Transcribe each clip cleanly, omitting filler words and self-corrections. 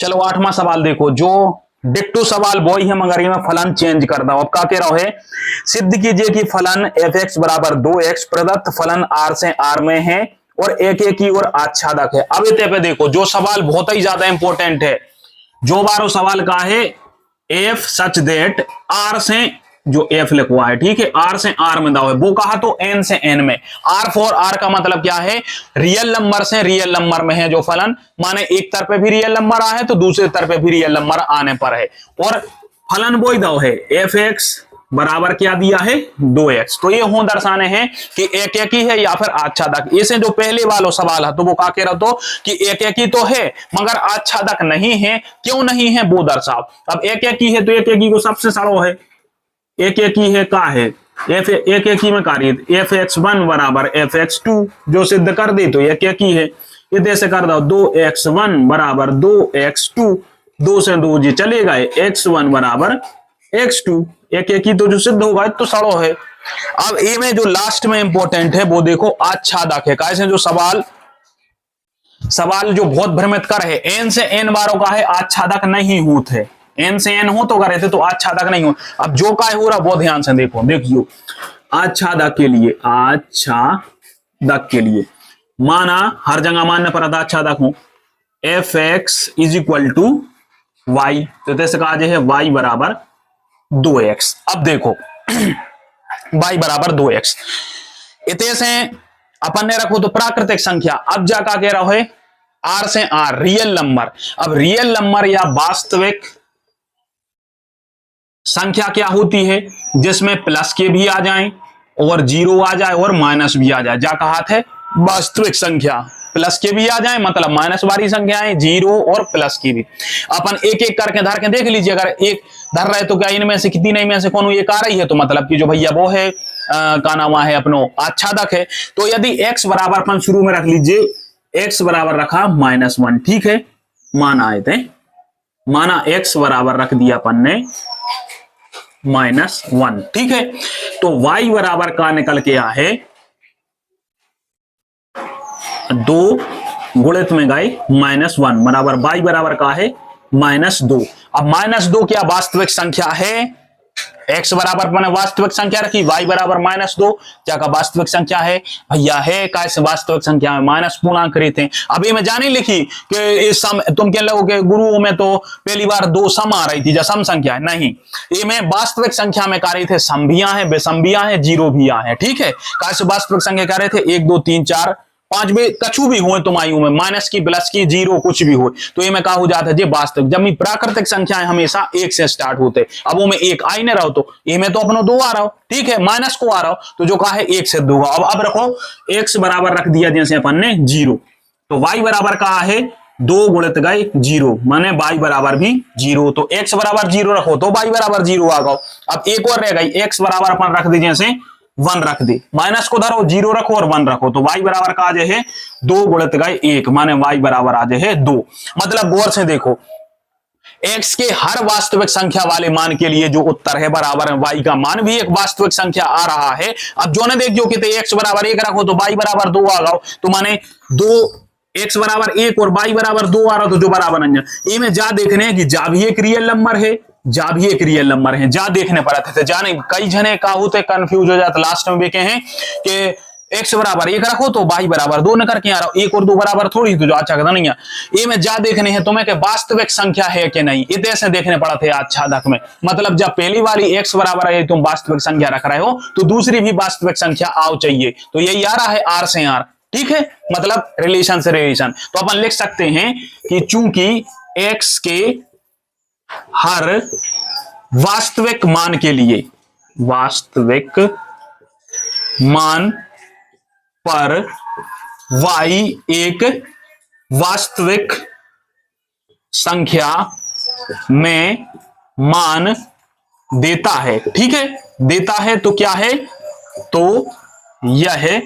चलो 8वां सवाल देखो, जो डिक्टो सवाल वही है मगर ये मैं फलन चेंज कर दो। अब क्या कह रहा है, सिद्ध कीजिए कि फलन एफ एक्स बराबर 2x प्रदत्त फलन आर से आर में है और एक एक की ओर आच्छादक है। अब इतने पे देखो, जो सवाल बहुत ही ज्यादा इंपॉर्टेंट है, जो बारो सवाल का है एफ सच देट आर से, जो एफ लिखवा है ठीक है, आर से आर में दाव है, वो कहा तो एन से एन में। आर फॉर आर का मतलब क्या है, रियल नंबर से रियल नंबर में है जो फलन, माने एक तरफ पे भी रियल नंबर आ है तो दूसरे तरफ पे भी रियल नंबर आने पर है। और फलन वो ही दाव है एफ एक्स बराबर क्या दिया है 2x। तो ये हो दर्शाने हैं कि एक एक ही है या फिर आच्छादक। इसे जो पहले वाला सवाल है तो वो क्या कह रहा तो कि एक एक ही तो है मगर आच्छादक नहीं है, क्यों नहीं है वो दर्शाओ। अब एक एक ही है तो एक एक ही को सबसे सरल है, एक एक ही है का है एफ एक एक ही में कार्य एफ एक्स वन बराबर एफ एक्स टू, जो सिद्ध कर दे तो एक एक ही है। इधर से कर दो 2x1 बराबर 2x2, 2 से 2 जी चले गए, x1 बराबर x2, एक एक ही तो जो सिद्ध होगा तो सड़ो है। अब ए में जो लास्ट में इंपॉर्टेंट है वो देखो आच्छादक है। कैसे जो सवाल जो बहुत भ्रमित कर है, एन से एन बारों का है आच्छादक नहीं होते है, एन से एन हो तो करे थे तो आच्छादक नहीं हो। अब जो का हो रहा बहुत ध्यान से देखो, देखियो आच्छादक के लिए माना हर जगह मानने पर आच्छादक हो F X is equal to Y, तो जैसे कहा है वाई बराबर 2x। अब देखो y बराबर 2x, इतने से अपन ने रखो तो प्राकृतिक संख्या। अब जाका कह रहा है r से r रियल नंबर। अब रियल नंबर या वास्तविक संख्या क्या होती है, जिसमें प्लस के भी आ जाएं और जीरो आ जाए और माइनस भी आ जाए, जा कहा है वास्तविक संख्या। प्लस के भी आ जाए मतलब माइनस वाली संख्याएं, जीरो और प्लस की भी। अपन एक एक करके धर के देख लीजिए, अगर एक धर रहे तो क्या इनमें से कितनी में से कौन एक आ रही है, तो मतलब कि जो भैया वो है का नाम है अपनो आच्छादक है। तो यदि x बराबर अपन शुरू में रख लीजिए, x बराबर रखा -1 ठीक है, माना आए थे, माना x बराबर रख दिया अपन ने -1 ठीक है। तो y बराबर का निकल के आ है 2 गुणित में गए -1 बराबर y बराबर का है -2। अब -2 क्या वास्तविक संख्या है, x बराबर मैंने वास्तविक संख्या रखी, y बराबर -2 क्या का वास्तविक संख्या है भैया है, कैसे वास्तविक संख्या में माइनस पूर्णांक थे। अभी मैं जानी लिखी कि इस सम, तुम क्या लोगे गुरुओं में तो पहली बार 2 सम आ रही थी जो सम संख्या है, नहीं ये में वास्तविक संख्या में कार्य थे, सम भी है विषम भी है जीरो भी है ठीक है। कैसे वास्तविक संख्या क्या रहे थे 1 2 3 4 5 भी कछु भी हुए तुम आयु में, माइनस की प्लस की जीरो कुछ भी हो तो ये में कहा हो जाता है जी वास्तविक। जब प्राकृतिक संख्याएं हमेशा 1 से स्टार्ट होते, अब वो में 1 आई न रहो तो ये में तो अपनो 2 आ रहा हो ठीक है, माइनस को आ रहा हो तो जो कहा है 1 से 2 अब रखो x बराबर रख दिया जैसे अपन ने 0, तो y बराबर कहा है 2 गुणित गए 0 माने y बराबर भी 0, तो x बराबर 0 रखो तो y बराबर 0 आ गो। अब एक और रह गई, x बराबर अपन रख दी जैसे 1 रख दे, माइनस को धरो 0 रखो और 1 रखो तो y बराबर का आ जाए 2 गुणित गए 1 माने y बराबर आ जाए 2। मतलब गौर से देखो x के हर वास्तविक संख्या वाले मान के लिए जो उत्तर है बराबर है y का मान भी एक वास्तविक संख्या आ रहा है। अब जो ने देखियो कि x बराबर 1 रखो तो y बराबर 2 आ गो, तो माने 2 x बराबर 1 और y बराबर 2 आ रहा तो जो बराबर नहीं। ये में जा देखने हैं कि जा भी एक रियल नंबर है, जा भी एक रियल नंबर है, जा देखने पड़ते थे, जाने कई जने का होते कंफ्यूज हो जाते, लास्ट में भी कहे हैं कि x बराबर 1 रखो तो y बराबर 2 न करके आ रहा हो, 1 और 2 बराबर थोड़ी तो जो अच्छा करता नहीं है। ये में जा देखने हैं तुम्हें कि वास्तविक संख्या है कि नहीं, इतने से देखने पड़ा थे आच्छादक में। मतलब जब पहली वाली x बराबर है तुम वास्तविक संख्या रख रहे हो तो दूसरी भी वास्तविक संख्या आओ चाहिए, तो यही आ रहा है r से r ठीक है, मतलब रिलेशन से रिलेशन। तो अपन लिख सकते हैं कि चूंकि x के हर वास्तविक मान के लिए, वास्तविक मान पर y एक वास्तविक संख्या में मान देता है ठीक है, देता है तो क्या है, तो यह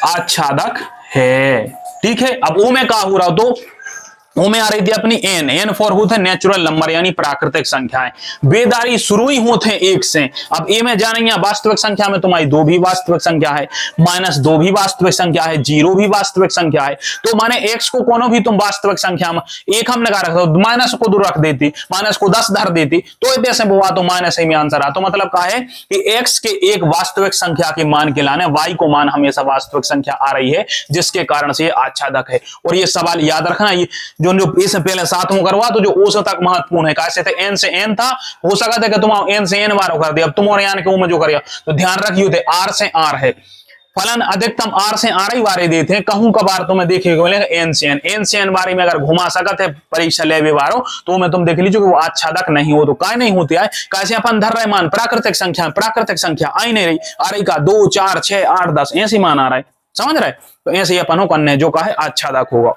आच्छादक है ठीक है। अब ओ में क्या हो रहा तो वो में आ रही थी अपनी एन, एन फॉर होते नेचुरल नंबर यानी प्राकृतिक संख्याएं, बेदारी शुरू ही होते हैं एक से। अब ए में जानेंगे वास्तविक संख्या में तुम्हारी 2 भी वास्तविक संख्या है, -2 भी वास्तविक संख्या है, 0 भी वास्तविक संख्या है। तो माने एक्स को कोनो भी तुम वास्तविक संख्या में एक हम लगा रखते हो, माइनस को दूर रख देती, माइनस को 10 धर देती तो ऐसे हुआ तो माइनस में आंसर आ। तो मतलब क्या है कि एक्स के एक वास्तविक संख्या के मान के लाने वाई को मान हमेशा वास्तविक संख्या आ रही है, जिसके कारण से ये आच्छादक है। और ये सवाल याद रखना, ये जो इससे पहले 7वां करवा तो जो ओ से तक महत्वपूर्ण है, कैसे थे एन से एन था, हो सकता है कि तुम एन से एन बार कर दिया, अब तुम और यान के में जो करिए तो ध्यान रखियो थे आर से आर है, फलन अधिकतम आर से आर ही बारे देते हैं, कहूं कबार तुम्हें देखे मिलेगा एन से एन, एन से एन बारे में अगर घुमा सकते है परीक्षा ले बारो तो मैं तुम देख लीजिए कि वो आच्छादक नहीं हो, तो काय नहीं होते है, कैसे अपन धर रहे मान प्राकृतिक संख्या आई नहीं रही, आ रही का 2 4 6 8 10 ऐसी मान आ रहा है, समझ रहे, तो ऐसे ही अपन हो करने जो का है आच्छादक होगा।